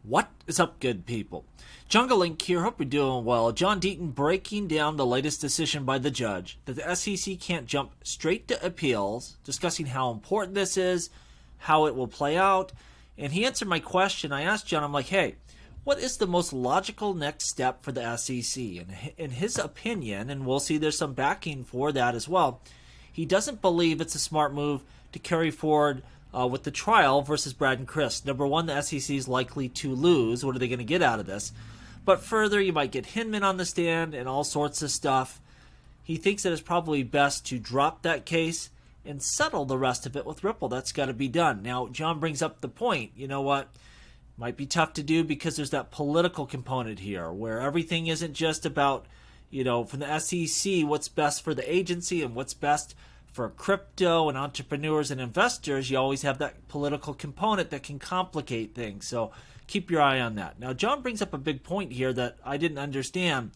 What is up, good people? Jungle Link here, hope you're doing well. John Deaton breaking down the latest decision by the judge that the SEC can't jump straight to appeals, discussing how important this is, how it will play out, and he answered my question. I asked John, I'm like, hey, what is the most logical next step for the SEC? And in his opinion, and we'll see there's some backing for that as well, he doesn't believe it's a smart move to carry forward with the trial versus Brad and Chris. Number one, the SEC is likely to lose. What are they going to get out of this? But further, you might get Hinman on the stand and all sorts of stuff. He thinks that it's probably best to drop that case and settle the rest of it with Ripple. That's got to be done. Now, John brings up the point, you know what? Might be tough to do because there's that political component here where everything isn't just about, from the SEC, what's best for the agency and what's best for crypto and entrepreneurs and investors. You always have that political component that can complicate things. So keep your eye on that. Now, John brings up a big point here that I didn't understand.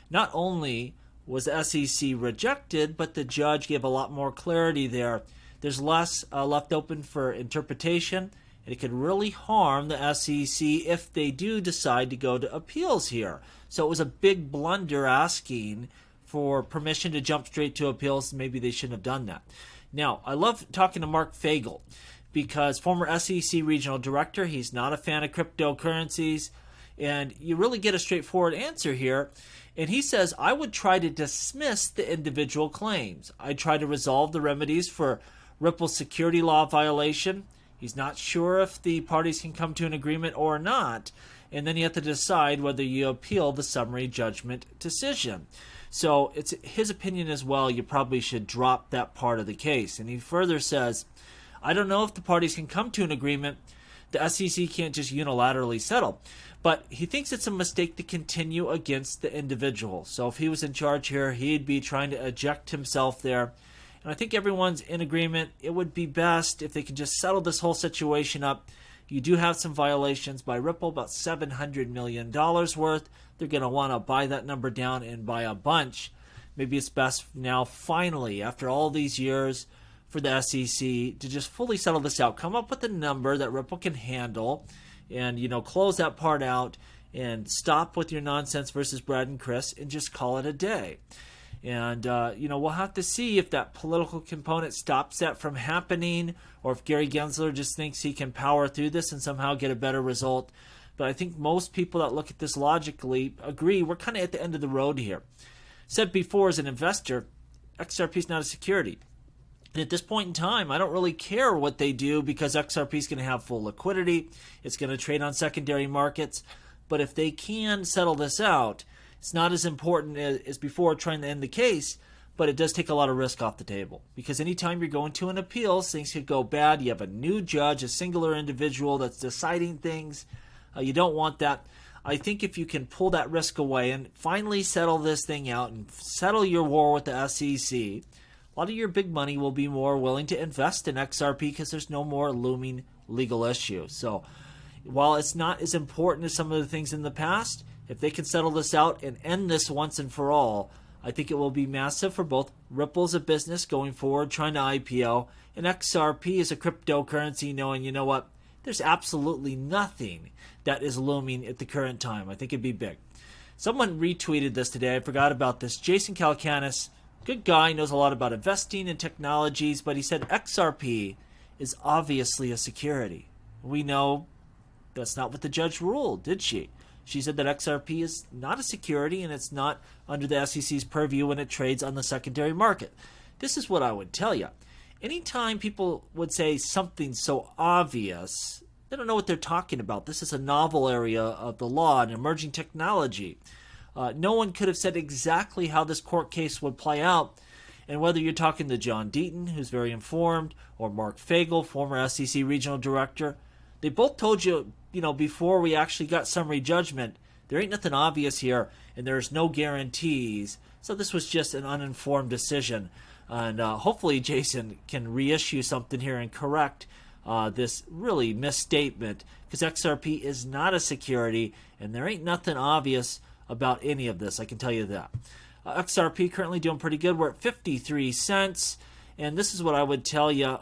Not only was the SEC rejected, but the judge gave a lot more clarity there. There's less left open for interpretation, and it could really harm the SEC if they do decide to go to appeals here. So it was a big blunder asking for permission to jump straight to appeals. Maybe they shouldn't have done that. Now, I love talking to Mark Fagel because former SEC regional director, he's not a fan of cryptocurrencies, and you really get a straightforward answer here. And he says, I would try to dismiss the individual claims. I'd try to resolve the remedies for Ripple's security law violation. He's not sure if the parties can come to an agreement or not. And then you have to decide whether you appeal the summary judgment decision. So it's his opinion as well, you probably should drop that part of the case. And he further says, I don't know if the parties can come to an agreement. The SEC can't just unilaterally settle. But he thinks it's a mistake to continue against the individual. So if he was in charge here, he'd be trying to eject himself there. And I think everyone's in agreement. It would be best if they could just settle this whole situation up. You do have some violations by Ripple, about $700 million worth. They're going to want to buy that number down and buy a bunch. Maybe it's best now, finally, after all these years, for the SEC to just fully settle this out. Come up with a number that Ripple can handle and, close that part out and stop with your nonsense versus Brad and Chris and just call it a day. And, we'll have to see if that political component stops that from happening or if Gary Gensler just thinks he can power through this and somehow get a better result. But I think most people that look at this logically agree we're kind of at the end of the road here. Said before, as an investor, XRP is not a security. And at this point in time, I don't really care what they do because XRP is going to have full liquidity. It's going to trade on secondary markets. But if they can settle this out, it's not as important as before trying to end the case, but it does take a lot of risk off the table. Because anytime you're going to an appeals, things could go bad. You have a new judge, a singular individual that's deciding things. You don't want that. I think if you can pull that risk away and finally settle this thing out and settle your war with the SEC, a lot of your big money will be more willing to invest in XRP because there's no more looming legal issue. So while it's not as important as some of the things in the past, if they can settle this out and end this once and for all, I think it will be massive for both Ripple as a business going forward, trying to IPO, and XRP as a cryptocurrency, knowing, there's absolutely nothing that is looming at the current time. I think it'd be big. Someone retweeted this today. I forgot about this. Jason Calacanis, good guy, knows a lot about investing and technologies, but he said XRP is obviously a security. We know that's not what the judge ruled, did she? She said that XRP is not a security and it's not under the SEC's purview when it trades on the secondary market. This is what I would tell you. Anytime people would say something so obvious, they don't know what they're talking about. This is a novel area of the law and emerging technology. No one could have said exactly how this court case would play out. And whether you're talking to John Deaton, who's very informed, or Mark Fagel, former SEC regional director, they both told you, before we actually got summary judgment, there ain't nothing obvious here, and there's no guarantees. So this was just an uninformed decision. And hopefully Jason can reissue something here and correct this really misstatement, because XRP is not a security, and there ain't nothing obvious about any of this, I can tell you that. XRP currently doing pretty good. We're at 53 cents. And this is what I would tell you.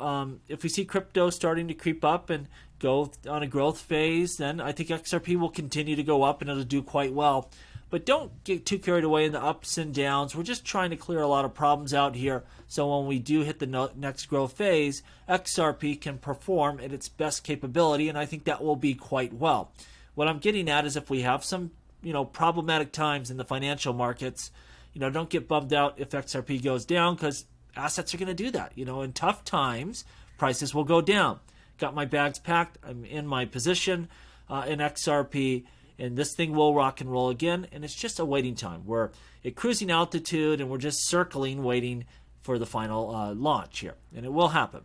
If we see crypto starting to creep up and go on a growth phase, then I think XRP will continue to go up and it'll do quite well. But don't get too carried away in the ups and downs. We're just trying to clear a lot of problems out here. So when we do hit the next growth phase, XRP can perform at its best capability, and I think that will be quite well. What I'm getting at is if we have some, problematic times in the financial markets, don't get bummed out if XRP goes down, because assets are going to do that. In tough times, prices will go down. Got my bags packed. I'm in my position in XRP. And this thing will rock and roll again, and it's just a waiting time. We're at cruising altitude, and we're just circling, waiting for the final launch here. And it will happen.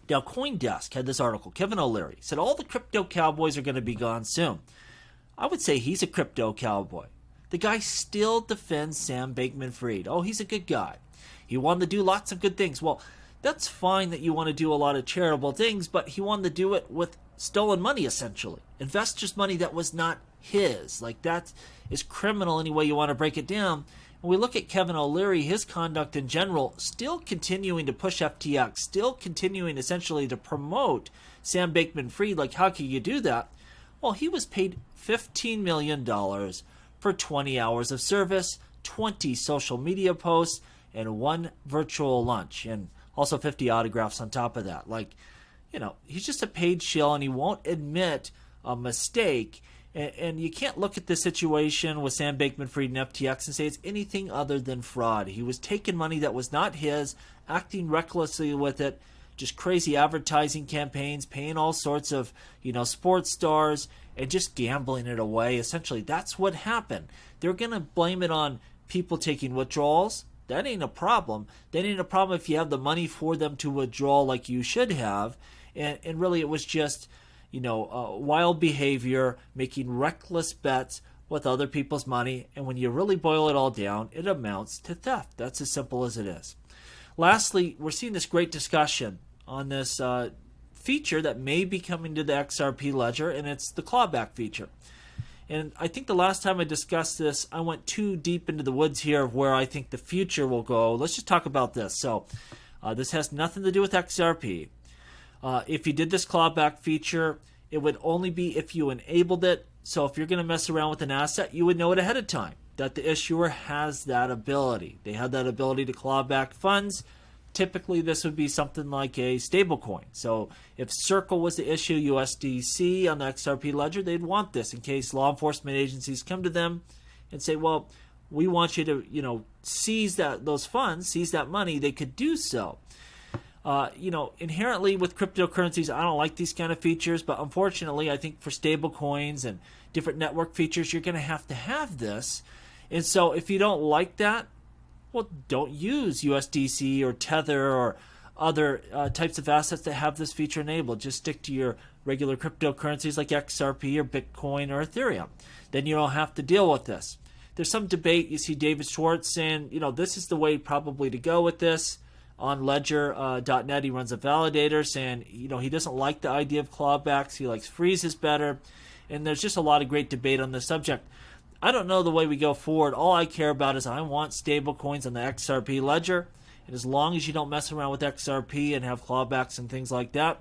Now, CoinDesk had this article. Kevin O'Leary said all the crypto cowboys are going to be gone soon. I would say he's a crypto cowboy. The guy still defends Sam Bankman-Fried. Oh, he's a good guy. He wanted to do lots of good things. Well, that's fine that you want to do a lot of charitable things, but he wanted to do it with stolen money, essentially. Investors' money that was not his. Like, that is criminal any way you want to break it down. When we look at Kevin O'Leary, his conduct in general, still continuing to push FTX, still continuing essentially to promote Sam Bankman-Fried. Like, how can you do that? Well, he was paid $15 million for 20 hours of service, 20 social media posts, and 1 virtual lunch, and also 50 autographs on top of that. Like, he's just a paid shill, and he won't admit a mistake. And you can't look at this situation with Sam Bankman-Fried and FTX and say it's anything other than fraud. He was taking money that was not his, acting recklessly with it, just crazy advertising campaigns, paying all sorts of, sports stars, and just gambling it away. Essentially, that's what happened. They're going to blame it on people taking withdrawals. That ain't a problem. That ain't a problem if you have the money for them to withdraw like you should have. And really, it was just, wild behavior, making reckless bets with other people's money. And when you really boil it all down, it amounts to theft. That's as simple as it is. Lastly, we're seeing this great discussion on this feature that may be coming to the XRP ledger, and it's the clawback feature. And I think the last time I discussed this, I went too deep into the woods here of where I think the future will go. Let's just talk about this. So this has nothing to do with XRP. If you did this clawback feature, it would only be if you enabled it. So if you're going to mess around with an asset, you would know it ahead of time that the issuer has that ability. They have that ability to claw back funds. Typically, this would be something like a stablecoin. So if Circle was to issue USDC on the XRP ledger, they'd want this in case law enforcement agencies come to them and say, well, we want you to, seize those funds, seize that money. They could do so. Inherently with cryptocurrencies, I don't like these kind of features, but unfortunately, I think for stable coins and different network features, you're going to have this. And so if you don't like that, well, don't use USDC or Tether or other types of assets that have this feature enabled. Just stick to your regular cryptocurrencies like XRP or Bitcoin or Ethereum. Then you don't have to deal with this. There's some debate. You see David Schwartz saying, this is the way probably to go with this. On Ledger.net, he runs a validator saying, he doesn't like the idea of clawbacks. He likes freezes better. And there's just a lot of great debate on this subject. I don't know the way we go forward. All I care about is I want stable coins on the XRP ledger. And as long as you don't mess around with XRP and have clawbacks and things like that,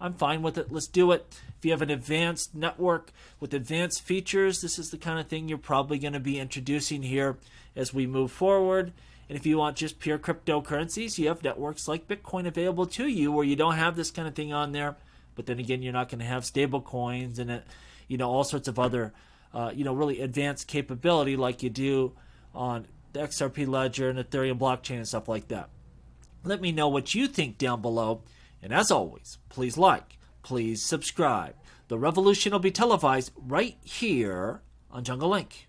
I'm fine with it. Let's do it. If you have an advanced network with advanced features, this is the kind of thing you're probably going to be introducing here as we move forward. And if you want just pure cryptocurrencies, you have networks like Bitcoin available to you where you don't have this kind of thing on there. But then again, you're not going to have stable coins and all sorts of other really advanced capability like you do on the XRP ledger and Ethereum blockchain and stuff like that. Let me know what you think down below. And as always, please like, please subscribe. The revolution will be televised right here on Jungle Link.